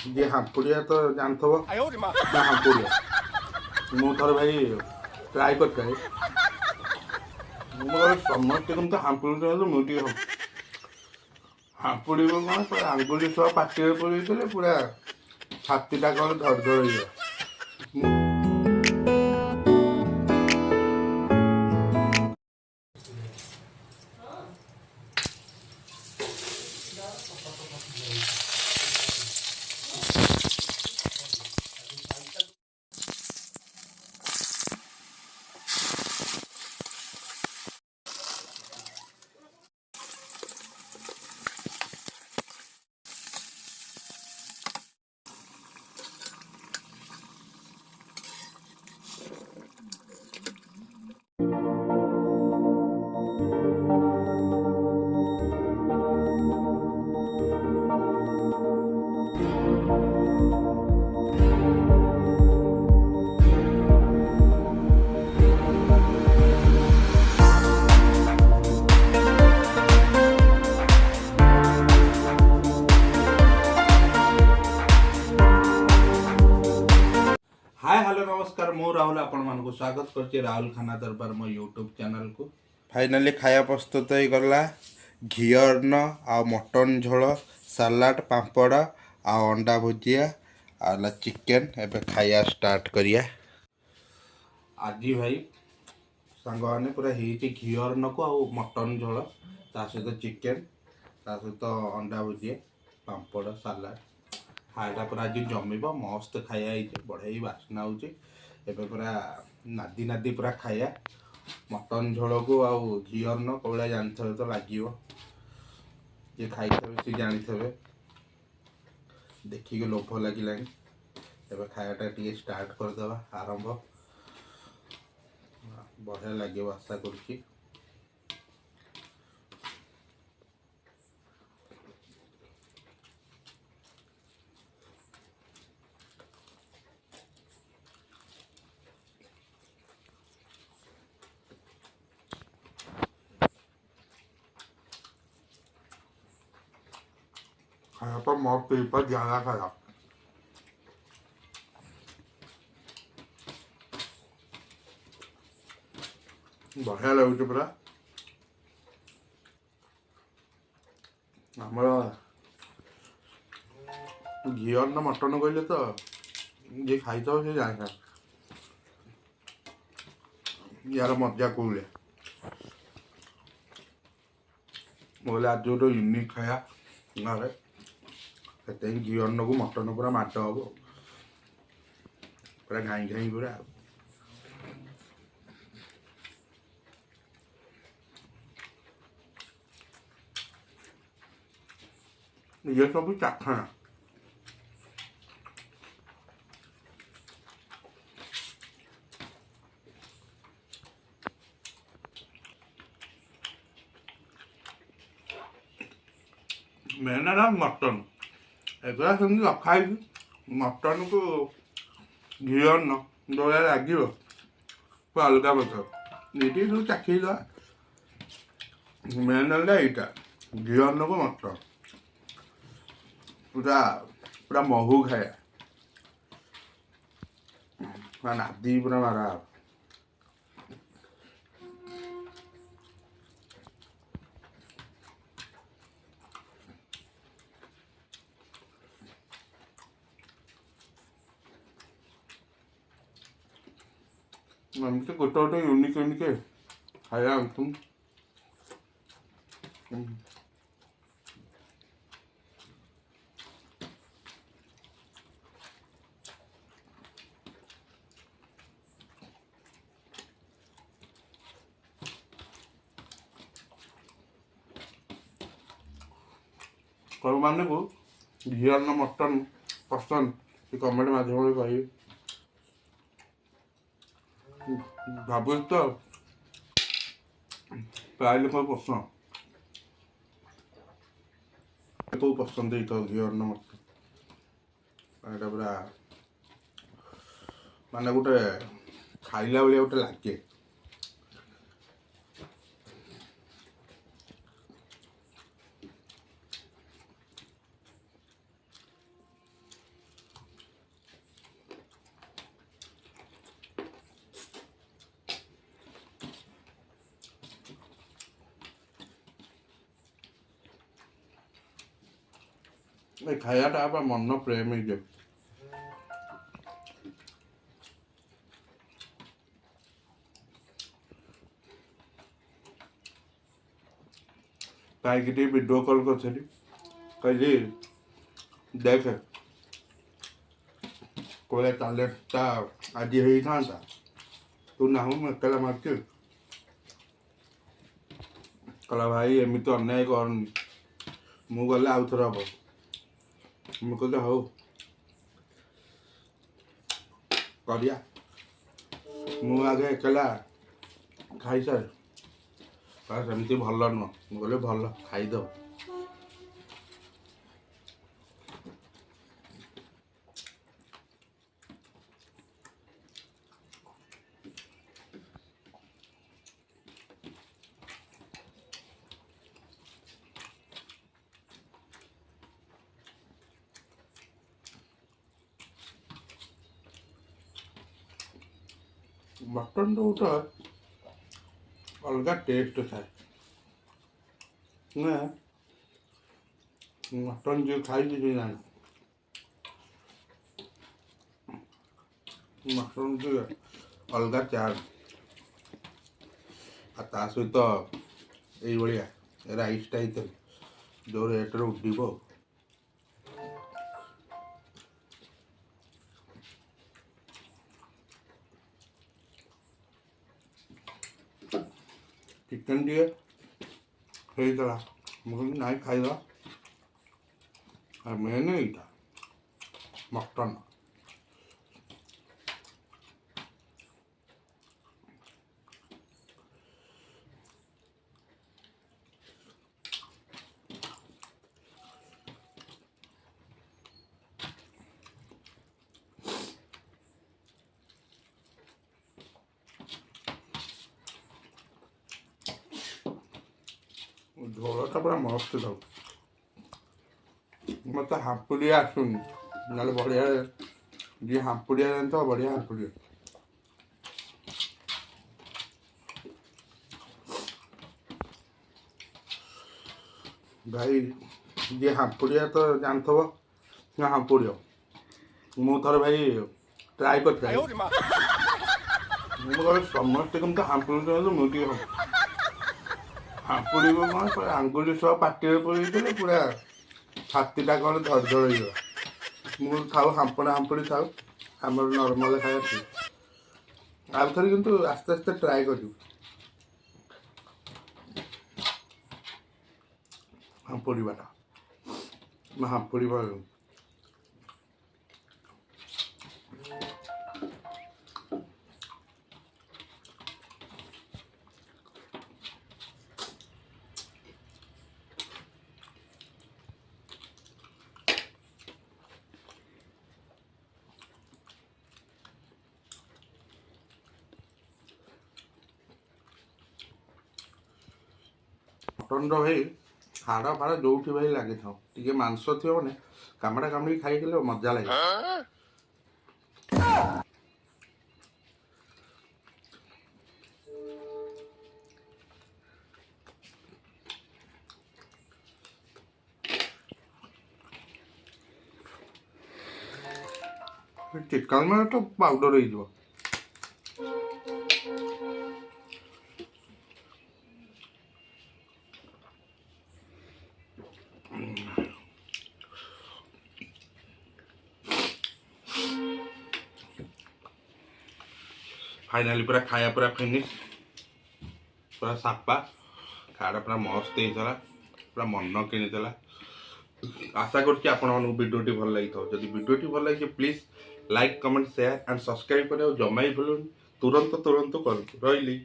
जे हापुड़िया तो जानथबो ना हापुड़िया मु थर भाई ट्राई करते समस्त तो हापुड़ी मुझे हम हापुड़ी कौन पूरा आंगुली सह पाटी पड़े पूरा छातीटा कौन धड़ धड़ हो हाय हेलो नमस्कार मु राहुल आपण मानक स्वागत करछि राहुल खाना दरबार मो यूट्यूब चैनल को। फाइनली खाया प्रस्तुत हो गला घिया अर्न आ मटन झोल सलाड पापड़ आ अंडा भुजिया आ चिकेन एबे खाया स्टार्ट करिया। आज भाई सांग मैंने पूरा घिया अर्न को आ मटन झोल ता सहित चिकेन ता सहित अंडा भुजिया पापड़ सलाड खाया पूरा आज जमीब मस्त खाया बढ़िया बास्ना हो पूरा नादी नादी पूरा खाया मटन झोल को आउ घी अन्न कौड़ा जानते तो लगे ये खाई सी जानी देखिए लोभ लगे खायाटा टे स्टार्ट करदे आरंभ बढ़िया लगे आशा कर खाया पर मौत पर ज़्यादा खाया बढ़िया लगुच पूरा आमर घी अन्न मटन कहले तो ये खाई तो से जाए यार मजा कौले बोले आज गोटे यूनिक खाया घरे से घी अन्न को मटन पूरा माट हम पूरा घाई घाई पूरा ये सब चाखना मेन है मटन एगुला सेमती रखाई मटन को घी अन्न जो लगे तो अलग बस ये सब चाखी मेन है यहाँ घी अन्न को मटन पूरा पूरा महू खाया नादी पूरा मारा गोटे गोटे यूनिक यूनिक खाया तुम मान को घी अन्न मटन पसंद कमेंट माध्यम कही भाव तो प्राय लोक पसंद को पसंद ही घी अन्न मटन पूरा माने गोटे खाइला भाया गोटे लगे ଏ ଖାଇବାଟା ବା ମନ ପ୍ରେମ ହେଇଯାଏ। ଭାଇକି ଟିକେ ଭିଡ଼ିଓ କଲ୍ କରିଥିଲି, କହିଲି ଦେଖ କୋଳେ ଟ୍ୟାଲେଣ୍ଟଟା ଆଜି ହେଇଥାନ୍ତା, ତୁ ନାହୁଁ ମୁଁ ଏକଲା ମାରୁଛି। କହିଲା ଭାଇ ଏମିତି ଅନ୍ୟାୟ କରନି, ମୁଁ ଗଲେ ଆଉ ଥରେ ହବ। ମୁଁ କହିଲି ହଉ କରିବା, ମୁଁ ଆଗେ ଏକଲା ଖାଇସାରେ। କହିଲା ସେମିତି ଭଲ ନୁହଁ। ମୁଁ କହିଲି ଭଲ, ଖାଇଦବ। ମଟନ୍ ତ ଗୋଟେ ଅଲଗା ଟେଷ୍ଟ ଥାଏ ନା। ମଟନ୍ ଯିଏ ଖାଇଛି ସେ ଜାଣେ ମଟନ୍ ଟିକେ ଅଲଗା ଚାଟ୍। ଆଉ ତା ସହିତ ଏଇଭଳିଆ ରାଇସ୍ଟା ହେଇଥିଲେ ଯେଉଁ ରେଟ୍ରେ ଉଠିବ। ଚିକେନ୍ ଟିକେ ହେଇଥିଲା, ମୁଁ କହିଲି ନାଇଁ ଖାଇବା। ଆଉ ମେନ୍ ଏଇଟା ମଟନ୍। ଝୋଳଟା ପୁରା ମସ୍ତ ଲାଗୁଛି। ମୋତେ ହାମ୍ପୁଡ଼ିଆ ଆସୁନି, ନହେଲେ ବଢ଼ିଆ ଯିଏ ହାମ୍ପୁଡ଼ିଆ ଜାଣିଥିବ ବଢ଼ିଆ ହାମ୍ପୁଡ଼ିଆ। ଭାଇ ଯିଏ ହାମ୍ପୁଡ଼ିଆ ତ ଜାଣିଥିବ ନା ହାମ୍ପୁଡ଼ିଆ। ମୁଁ ଥରେ ଭାଇ ଟ୍ରାଏ କରିଥିଲି, ମୁଁ କହିଲି ସମସ୍ତେ କେମିତି ହାମ୍ପୁଡ଼ି, ମୁଁ ଟିକେ ହାମ୍ପୁଡ଼ିବ କ'ଣ ପୁରା ଆଙ୍ଗୁଳି ସହ ପାଟିରେ ପୁରେଇଥିଲେ ପୁରା ଛାତିଟା କ'ଣ ଧଡ଼ଧଡ଼ ହେଇଗଲା। ମୁଁ ଥାଉ ହାମ୍ପୁଡ଼ି ଥାଉ, ଆମର ନର୍ମାଲ୍ ଖାଇବା ଠିକ୍। ଆଉ ଥରେ କିନ୍ତୁ ଆସ୍ତେ ଆସ୍ତେ ଟ୍ରାଏ କରିବୁ ହାମ୍ପୁଡ଼ିବାଟା। ହାମ୍ପୁଡ଼ିବା ମଟନ୍ର ଭାଇ ହାଡ଼ ଫାଡ଼ ଯେଉଁଠି ଭାଇ ଲାଗିଥାଉ, ଟିକେ ମାଂସ ଥିବ ମାନେ କାମୁଡ଼ା କାମୁଡ଼ିକି ଖାଇଥିଲେ ମଜା ଲାଗେ। ଚିକେନ୍ ମାନେ ତ ପାଉଡ଼ର ହେଇଯିବ। फाइनाली पूरा खाया पूरा फिनिश, पूरा साफा खाड़ा पूरा मस्त ହେଇଥିଲା, पूरा मन किणीदेला। आशा करछि आपण मानकु वीडियोटी भल लागिथो। जदि वीडियोटी भल लागिছে please like comment share and subscribe करियो जमा ही भूलुनी। तुरंत तुरंत करନ୍ତୁ। ରହିଲି।